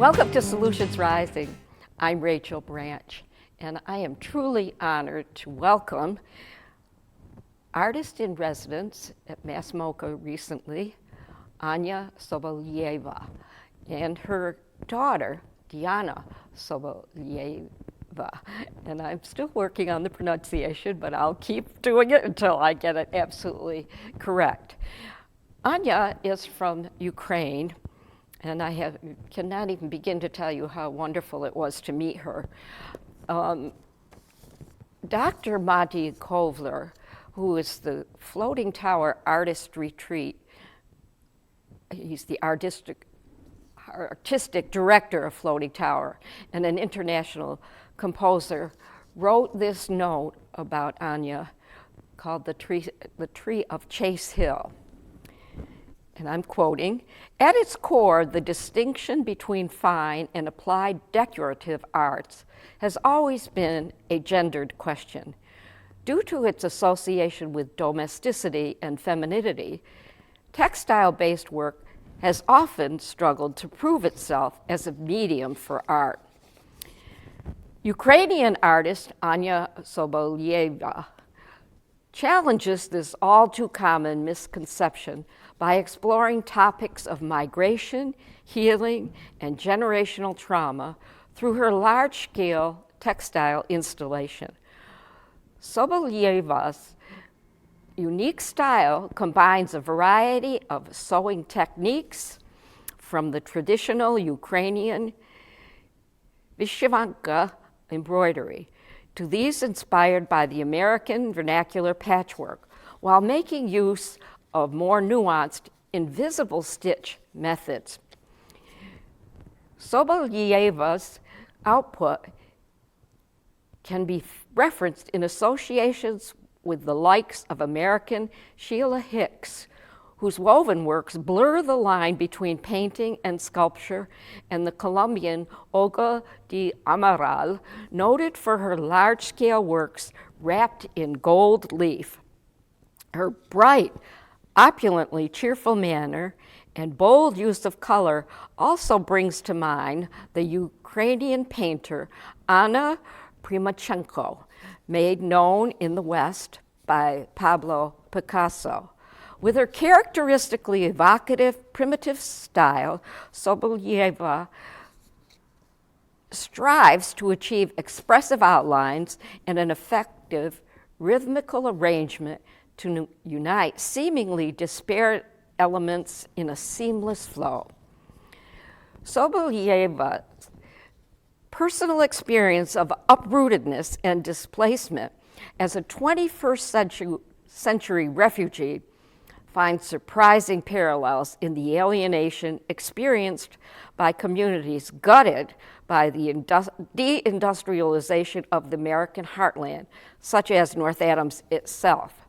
Welcome to Solutions Rising. I'm Rachel Branch, and I am truly honored to welcome artist in residence at Mass MoCA recently, Anya Sobolieva, and her daughter, Anya Sobolieva. And I'm still working on the pronunciation, but I'll keep doing it until I get it absolutely correct. Anya is from Ukraine, and I cannot even begin to tell you how wonderful it was to meet her. Dr. Monty Kovler, who is the Floating Tower Artist Retreat, he's the artistic director of Floating Tower and an international composer, wrote this note about Anya called The Tree of Chase Hill. And I'm quoting, "At its core, the distinction between fine and applied decorative arts has always been a gendered question. Due to its association with domesticity and femininity, textile-based work has often struggled to prove itself as a medium for art." Ukrainian artist Anya Sobolieva challenges this all too common misconception by exploring topics of migration, healing, and generational trauma through her large-scale textile installation. Sobolieva's unique style combines a variety of sewing techniques from the traditional Ukrainian vyshyvanka embroidery to these inspired by the American vernacular patchwork, while making use of more nuanced invisible stitch methods. Sobolieva's output can be referenced in associations with the likes of American Sheila Hicks, whose woven works blur the line between painting and sculpture, and the Colombian Olga de Amaral, noted for her large-scale works wrapped in gold leaf. Her bright, opulently cheerful manner and bold use of color also brings to mind the Ukrainian painter Anna Primachenko, made known in the West by Pablo Picasso. With her characteristically evocative, primitive style, Sobolieva strives to achieve expressive outlines and an effective rhythmical arrangement to unite seemingly disparate elements in a seamless flow. Sobolieva's personal experience of uprootedness and displacement as a 21st century refugee finds surprising parallels in the alienation experienced by communities gutted by the deindustrialization of the American heartland, such as North Adams itself.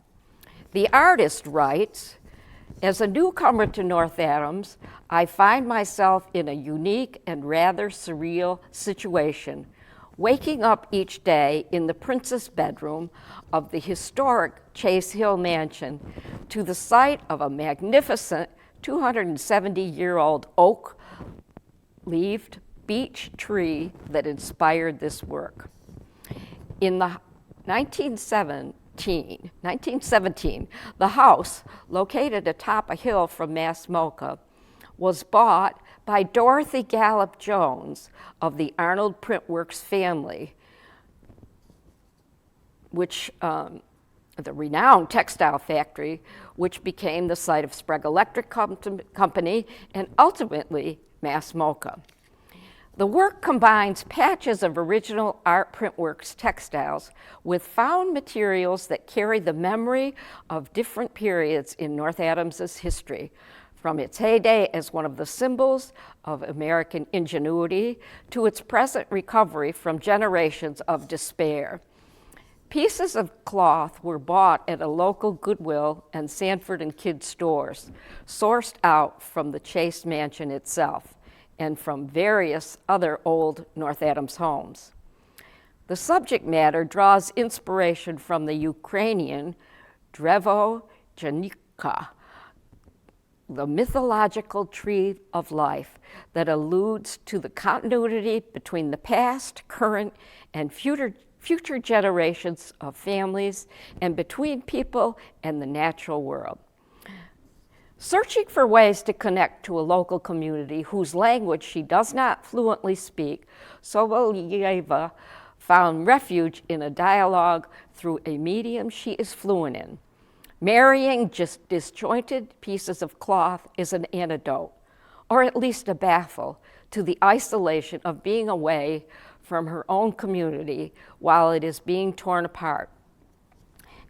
The artist writes, "As a newcomer to North Adams, I find myself in a unique and rather surreal situation, waking up each day in the princess bedroom of the historic Chase Hill Mansion to the sight of a magnificent 270-year-old oak-leaved beech tree that inspired this work. In the 1917, the house, located atop a hill from Mass MoCA, was bought by Dorothy Gallup Jones of the Arnold Printworks family, which the renowned textile factory, which became the site of Sprague Electric Company and ultimately Mass MoCA. The work combines patches of original Art Printworks textiles with found materials that carry the memory of different periods in North Adams's history, from its heyday as one of the symbols of American ingenuity to its present recovery from generations of despair. Pieces of cloth were bought at a local Goodwill and Sanford and Kidd stores, sourced out from the Chase Mansion itself and from various other old North Adams homes. The subject matter draws inspiration from the Ukrainian Drevo Janika the mythological tree of life that alludes to the continuity between the past, current, and future generations of families and between people and the natural world. Searching for ways to connect to a local community whose language she does not fluently speak, Sobolieva found refuge in a dialogue through a medium she is fluent in. Marrying just disjointed pieces of cloth is an antidote, or at least a baffle, to the isolation of being away from her own community while it is being torn apart.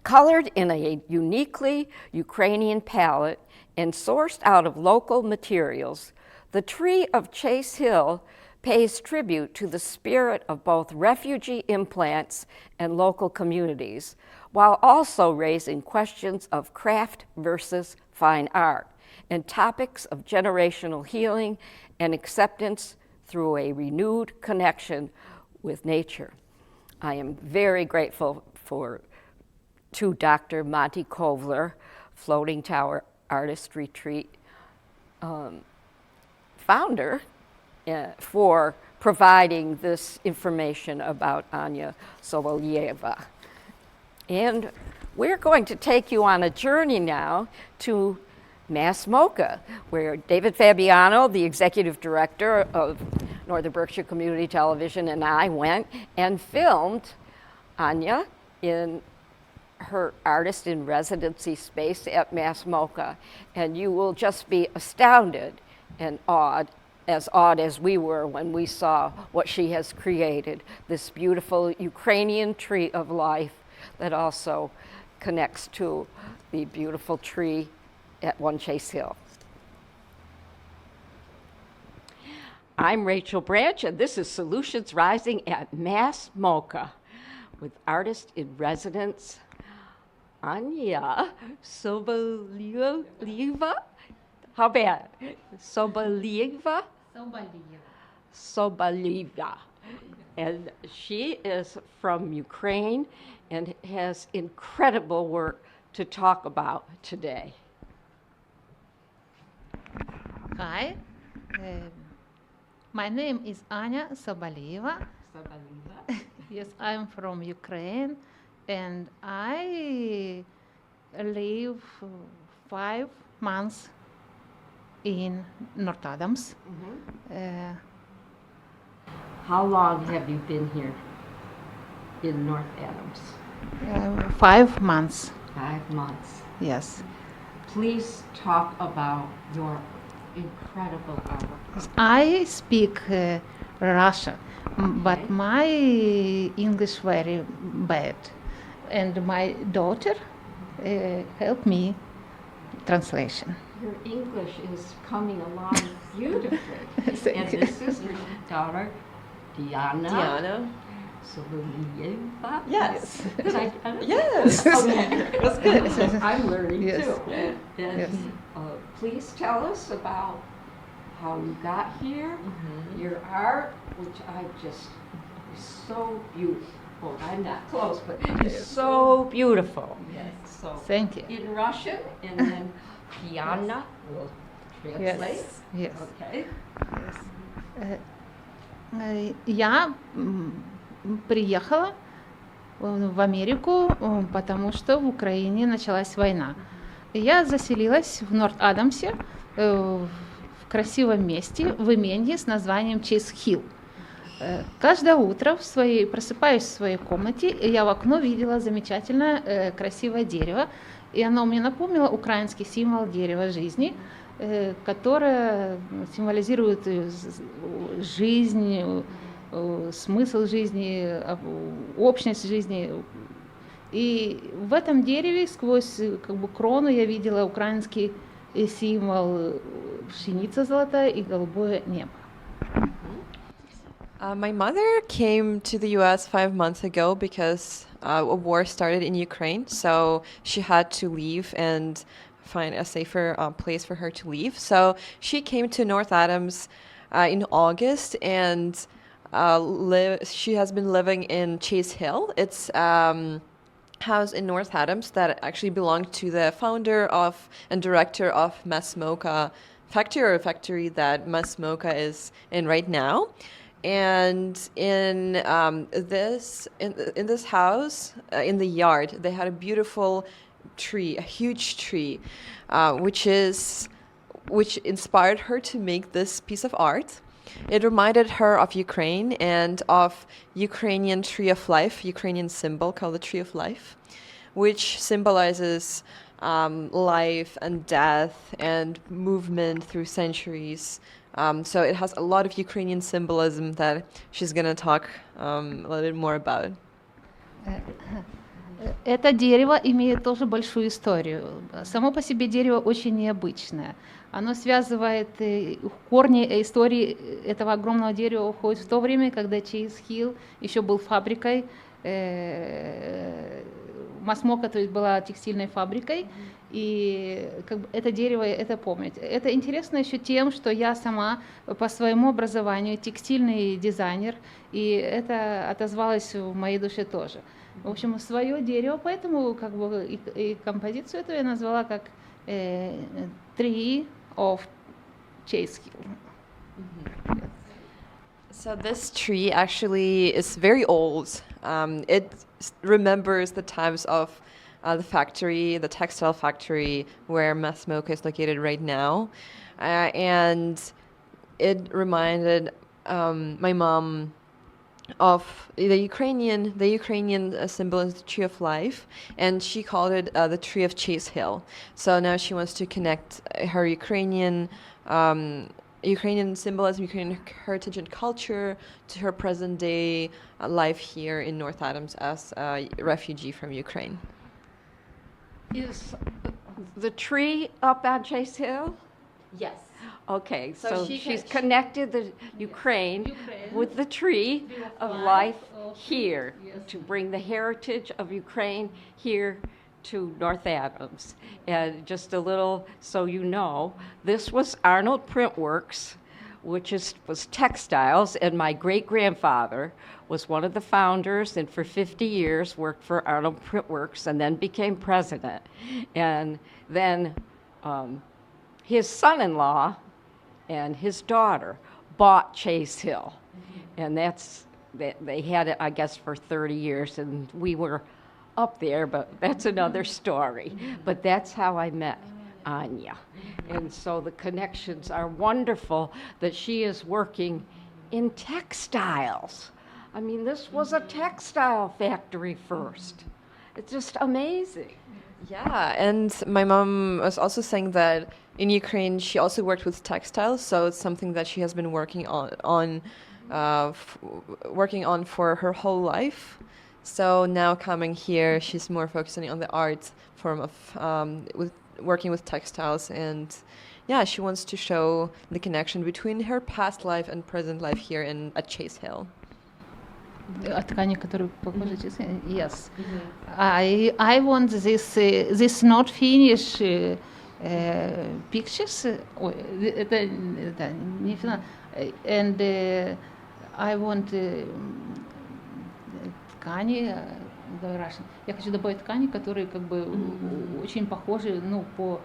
Colored in a uniquely Ukrainian palette and sourced out of local materials, the Tree of Chase Hill pays tribute to the spirit of both refugee implants and local communities, while also raising questions of craft versus fine art and topics of generational healing and acceptance through a renewed connection with nature. I am very grateful to Dr. Monty Kovler, Floating Tower Artist Retreat founder, for providing this information about Anya Sobolieva. And we're going to take you on a journey now to Mass MoCA, where David Fabiano, the executive director of Northern Berkshire Community Television, and I went and filmed Anya in her artist in residency space at Mass MoCA. And you will just be astounded and awed as we were when we saw what she has created, this beautiful Ukrainian tree of life that also connects to the beautiful tree at One Chase Hill. I'm Rachel Branch, and this is Solutions Rising at Mass MoCA with artist in residence Anya Sobolieva. How bad? Sobolieva? Sobolieva. And she is from Ukraine and has incredible work to talk about today. Hi, my name is Anya Sobolieva. Yes, I'm from Ukraine, and I live 5 months in North Adams. How long have you been here in North Adams? 5 months. 5 months. Yes. Please talk about your incredible art. I speak Russian, but my English very bad, and my daughter helped me translation. Your English is coming along beautifully. And this is your daughter, Diana Sobolieva. Yes. Did I? Yes. Okay. That's good. I'm learning Yes. too. And Yes. please tell us about how you got here, your art, which I just is so beautiful. I'm not close, but it's so beautiful. Yes. So Thank you. in Russian, and then Diana will translate. Yes. Okay. Я приехала в Америку, потому что в Украине началась война. Я заселилась в Норт-Адамсе, в красивом месте, в имении с названием Чейз Хилл. Каждое утро просыпаюсь в своей комнате, и я в окно видела замечательное красивое дерево, и оно мне напомнило украинский символ дерева жизни, которое символизирует жизнь, смысл жизни, общность жизни. И в этом дереве сквозь крону я видела украинский символ пшеница золотая и голубое небо. My mother came to the U.S. 5 months ago because a war started in Ukraine, so she had to leave and find a safer place for her to leave. So she came to North Adams in August, and she has been living in Chase Hill. It's house in North Adams that actually belonged to the founder of and director of Masmoka factory, or a factory that Masmoka is in right now. And in in this house, in the yard, they had a beautiful tree, a huge tree, which inspired her to make this piece of art. It reminded her of Ukraine and of Ukrainian tree of life, Ukrainian symbol called the tree of life, which symbolizes life and death and movement through centuries. So it has a lot of Ukrainian symbolism that she's going to talk a little bit more about. Это дерево имеет тоже большую историю. Само по себе дерево очень необычное. Оно связывает корни истории этого огромного дерева уходят в то время, когда Чейз Хилл еще был фабрикой, Масмока, то есть была текстильной фабрикой, и как бы это дерево, это помнить. Это интересно еще тем, что я сама по своему образованию текстильный дизайнер, и это отозвалось в моей душе тоже. В общем, свое дерево, поэтому как бы и композицию эту я назвала как Tree of Chase Hill. Yes. So this tree actually is very old. It remembers the times of the factory, the textile factory where Masmoka is located right now, and it reminded my mom of the Ukrainian symbol is the tree of life, and she called it the tree of Chase Hill. So now she wants to connect her Ukrainian symbolism, Ukrainian heritage and culture to her present day life here in North Adams as a refugee from Ukraine. Is the tree up on Chase Hill? Yes. Okay, So she's connected the Ukraine with the tree of life here, to bring the heritage of Ukraine here to North Adams. And just a little so you know, this was Arnold Printworks, which was textiles, and my great-grandfather was one of the founders, and for 50 years worked for Arnold Printworks and then became president. And then his son-in-law and his daughter bought Chase Hill, and they had it, I guess, for 30 years, and we were up there, but that's another story. But that's how I met Anya, and so the connections are wonderful that she is working in textiles. I mean, this was a textile factory first. It's just amazing. Yeah, and my mom was also saying that in Ukraine she also worked with textiles, so it's something that she has been working on for her whole life. So now coming here, she's more focusing on the art form of working with textiles, and yeah, she wants to show the connection between her past life and present life here at Chase Hill. Ткани, которые похожи на yes. I want this not finished pictures. Это не финал. And I want ткани. Я хочу добавить ткани, которые как бы очень похожи, ну, по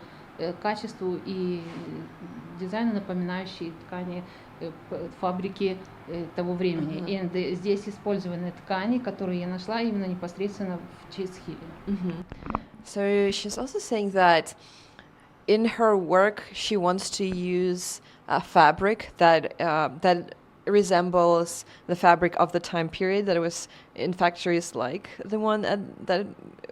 качеству и дизайну, напоминающие ткани фабрики того времени. И здесь использованы ткани, которые я нашла именно непосредственно в Чейз-Хилле. So she's also saying that in her work she wants to use a fabric that resembles the fabric of the time period that it was in factories like the one that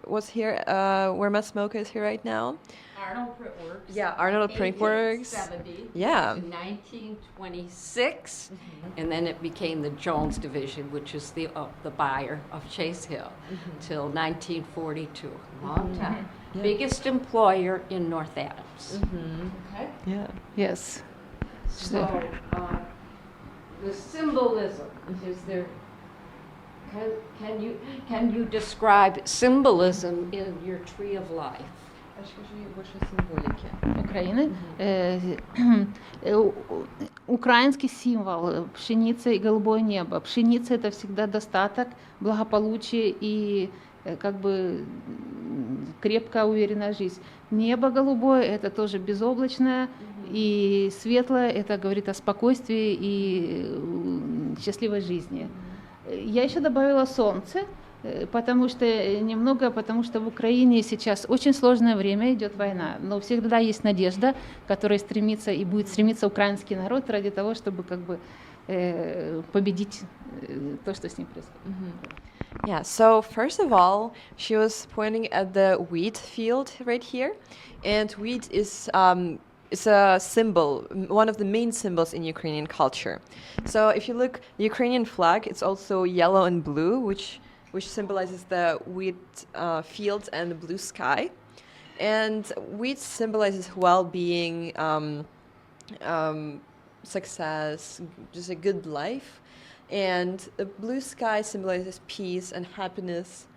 was here where Masmoka is here right now. Arnold Printworks. Yeah, Arnold Printworks. 1870 Yeah. to 1926, and then it became the Jones division, which is the buyer of Chase Hill, till 1942. Long time. Yeah. Biggest employer in North Adams. Okay. Yeah. Yes. So the symbolism is there. Can you describe symbolism in your tree of life? Украины. Украинский символ пшеница и голубое небо. Пшеница — это всегда достаток, благополучие и как бы крепкая, уверенная жизнь. Небо голубое – это тоже безоблачное, и светлое – это говорит о спокойствии и счастливой жизни. Я еще добавила солнце, потому что в Украине сейчас очень сложное время, идет война, но всегда есть надежда, которой стремится и будет стремиться украинский народ ради того, чтобы как бы победить то, что с ним происходит. Yeah, so first of all, she was pointing at the wheat field right here, and wheat is a symbol, one of the main symbols in Ukrainian culture. So if you look, the Ukrainian flag, it's also yellow and blue, which symbolizes the wheat fields and the blue sky, and wheat symbolizes well-being, success, just a good life. And the blue sky symbolizes peace and happiness.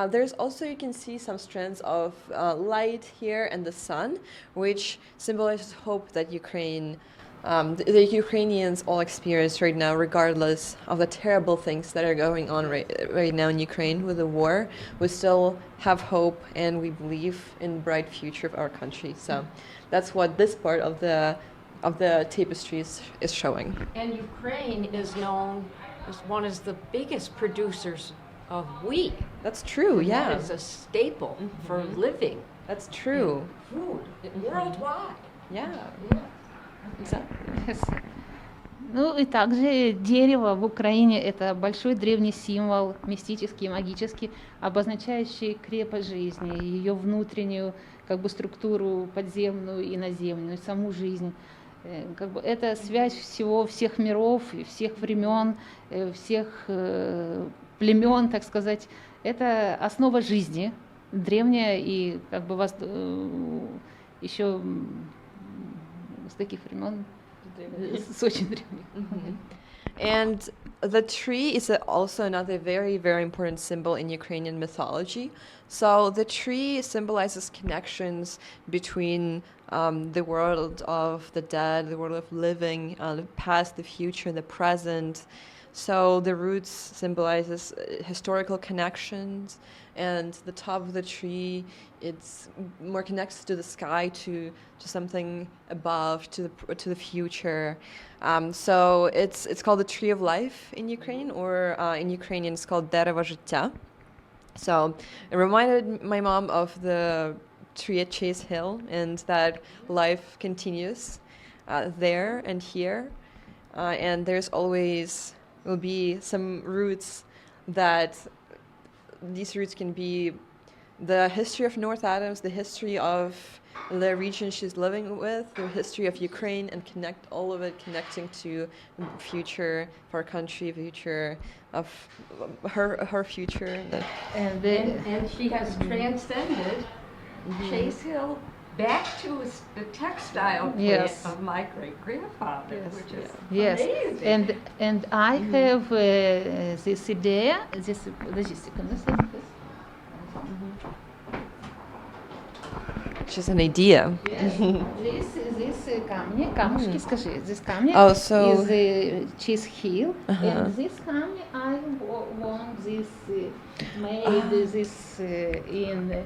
There's also, you can see some strands of light here and the sun, which symbolizes hope that the Ukrainians all experience right now, regardless of the terrible things that are going on right now in Ukraine with the war. We still have hope and we believe in the bright future of our country. So that's what this part of the tapestry is showing. And Ukraine is known as one of the biggest producers of wheat. That's true, And yeah. that is a staple for living. That's true. Food worldwide. Yeah, Yeah. exactly. Ну и также дерево в Украине – это большой древний символ, мистический, магический, обозначающий крепость жизни, ее внутреннюю как бы структуру подземную и наземную, саму жизнь. Как бы это связь всех миров, всех времен, всех племен, так сказать. Это основа жизни, древняя и как бы еще с таких времен, с очень древних. And the tree is also another very, very important symbol in Ukrainian mythology. So the tree symbolizes connections between the world of the dead, the world of living, the past, the future, the present. So the roots symbolizes historical connections, and the top of the tree, it's more connected to the sky, to something above, to the future. So it's called the tree of life in Ukraine, or in Ukrainian it's called дерево життя. So it reminded my mom of the tree at Chase Hill, and that life continues there and here, and there's always will be some roots that these roots can be the history of North Adams, the history of the region she's living with, the history of Ukraine, and connect all of it, connecting to the future of our country, future of her future. And she has transcended Chase Hill back to the textile plant Yes. of my great-grandfather, Yes. which is Yes, amazing. and I have this idea. Подожди секунду. Just an idea. This камушки, скажи, this камни Oh, so- is Cheese Hill, and this камни I want this made this in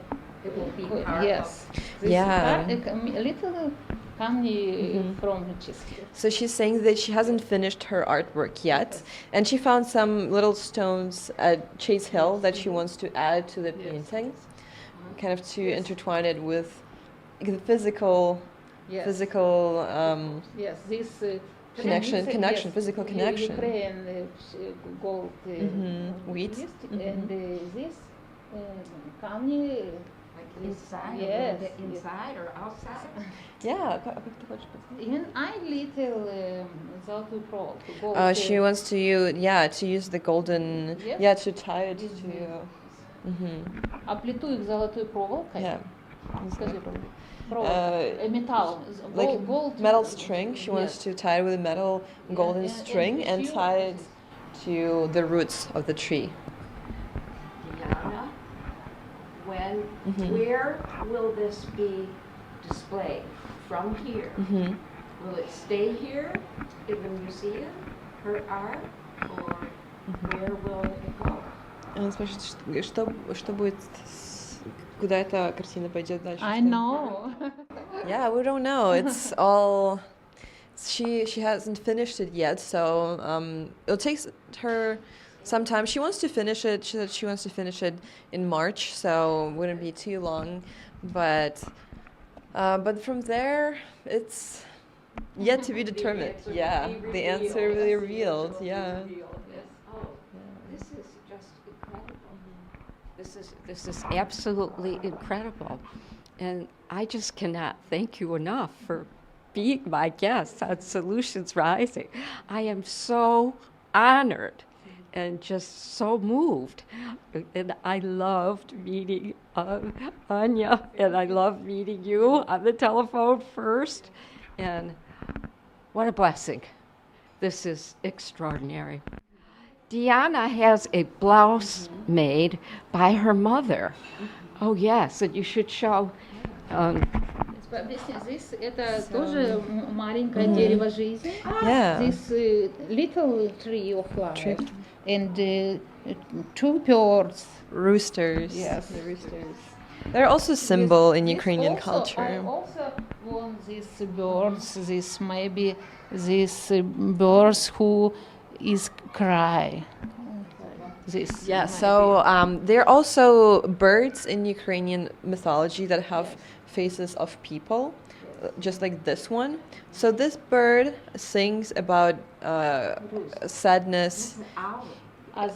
yes, this Yeah. Little камни from Cheese Hill. So she's saying that she hasn't finished her artwork yet, and she found some little stones at Chase Hill that she wants to add to the painting, kind of to intertwine it with the physical, Yes. Yes, this physical connection. Ukraine gold Wheat. and this камни. Like inside, Yes, the inside or outside? Yeah. And I little золотую проволоку. Gold, She wants to use the golden, Yes. to tie it to. Оплету их золотой проволокой. Yeah. Скажи, проволока, металл, Like gold, metal string. She wants to tie it with a metal golden and string and you- tie it to the roots of the tree. Diana, where will this be displayed? From here? Will it stay here in the museum, her art, or where will it go? Она спрашивает, что будет, куда эта картина пойдет дальше? I Что? know. Yeah, we don't know. It's all. She hasn't finished it yet, so it'll take her some time. She wants to finish it. She said she wants to finish it in March, so it wouldn't be too long. But from there, it's yet to be determined. Yeah, the answer will be revealed. Yeah. Oh, this is just incredible. This is absolutely incredible. And I just cannot thank you enough for being my guest on Solutions Rising. I am so honored and just so moved. And I loved meeting Anya, and I loved meeting you on the telephone first. And what a blessing. This is extraordinary. Diana has a blouse made by her mother. Oh, yes, and you should show. Здесь это тоже маленькое дерево жизни. Yeah. This little tree of life and two birds. Roosters. Yes. The roosters. They're also a symbol in This Ukrainian also, culture. I also want these birds. This maybe these birds who is cry. This. Yeah, so there are also birds in Ukrainian mythology that have faces of people, just like this one. So this bird sings about sadness,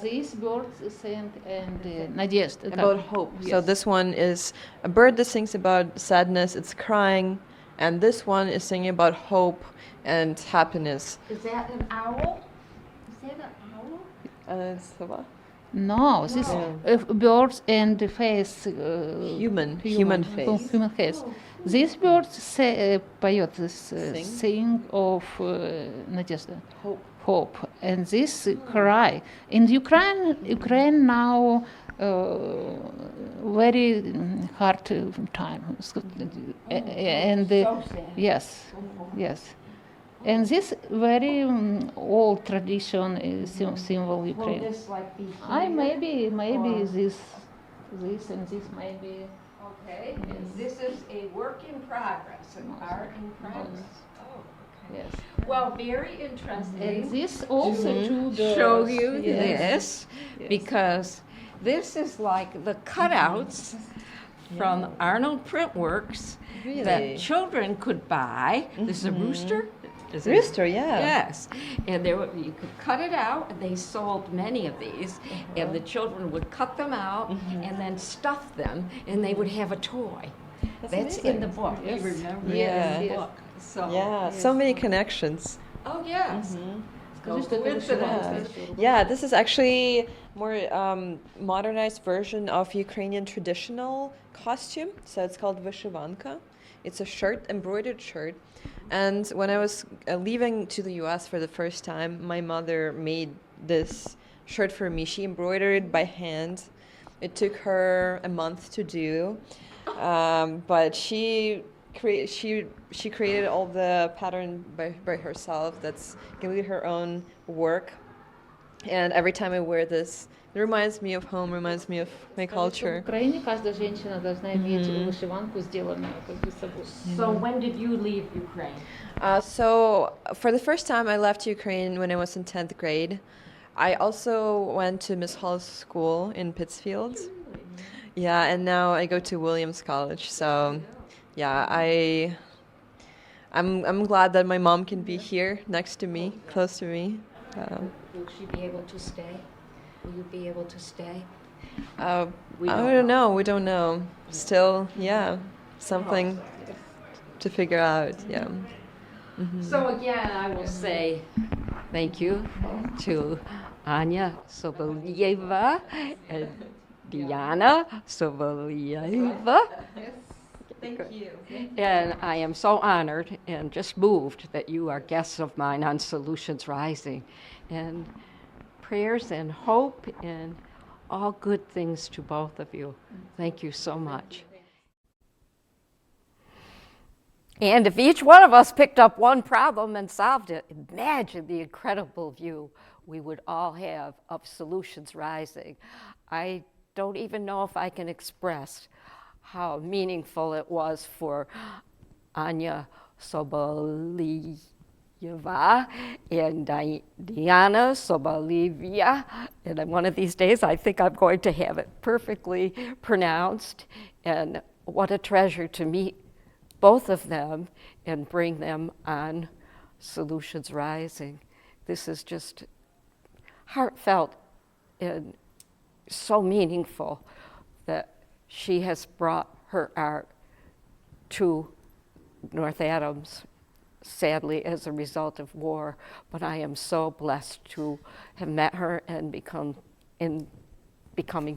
These birds sing and надежда. about hope. So this one is a bird that sings about sadness, it's crying, and this one is singing about hope and happiness. Is that an owl? Is that an owl? No, this birds and the face. Human face. Human face. This bird поет sing of надежда. Hope. And this cry. In Ukraine now very hard time. And yes. And this very old tradition is symbol Ukraine. Will this like be I here? maybe this and this maybe. Okay, and this is a work in progress, an art in progress. Oh, okay. Yes. Well, very interesting. And this also to Show you yes. this because this is like the cutouts from Arnold Printworks Really? that children could buy. This is a rooster. Is it? Rooster, yeah. Yes, and you could cut it out, and they sold many of these, and the children would cut them out and then stuff them, and they would have a toy. That's in the book. Yes. You remember Yeah. it in the book. So, Yeah, so many connections. Oh, yes. Скажи, что это Coincidence. Yeah, this is actually more modernized version of Ukrainian traditional costume. So it's called vyshivanka. It's a shirt, embroidered shirt. And when I was leaving to the US for the first time, my mother made this shirt for me. She embroidered it by hand. It took her a month to do, but she created all the pattern by herself. That's completely her own work. And every time I wear this, it reminds me of home, reminds me of my В culture. Украине каждая женщина должна иметь вышиванку, сделанную как бы собой. So when did you leave Ukraine? So for the first time, I left Ukraine when I was in 10th grade. I also went to Miss Hall's school in Pittsfield. Yeah, and now I go to Williams College. So, yeah, I'm glad that my mom can be here next to me, close to me. Will she be able to stay? Will you be able to stay? We don't know. We don't know. Still, yeah, something to figure out. Yeah. So again, I will say thank you to Anya Sobolieva and Diana Sobolieva. Thank you. And I am so honored and just moved that you are guests of mine on Solutions Rising. And prayers and hope and all good things to both of you. Thank you so much. And if each one of us picked up one problem and solved it, imagine the incredible view we would all have of solutions rising. I don't even know if I can express how meaningful it was for Anya Sobolieva and Diana Sobolieva. And then one of these days, I think I'm going to have it perfectly pronounced. And what a treasure to meet both of them and bring them on Solutions Rising. This is just heartfelt and so meaningful that she has brought her art to North Adams, sadly as a result of war, but I am so blessed to have met her and becoming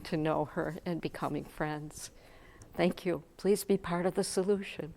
to know her and becoming friends. Thank you. Please be part of the solution.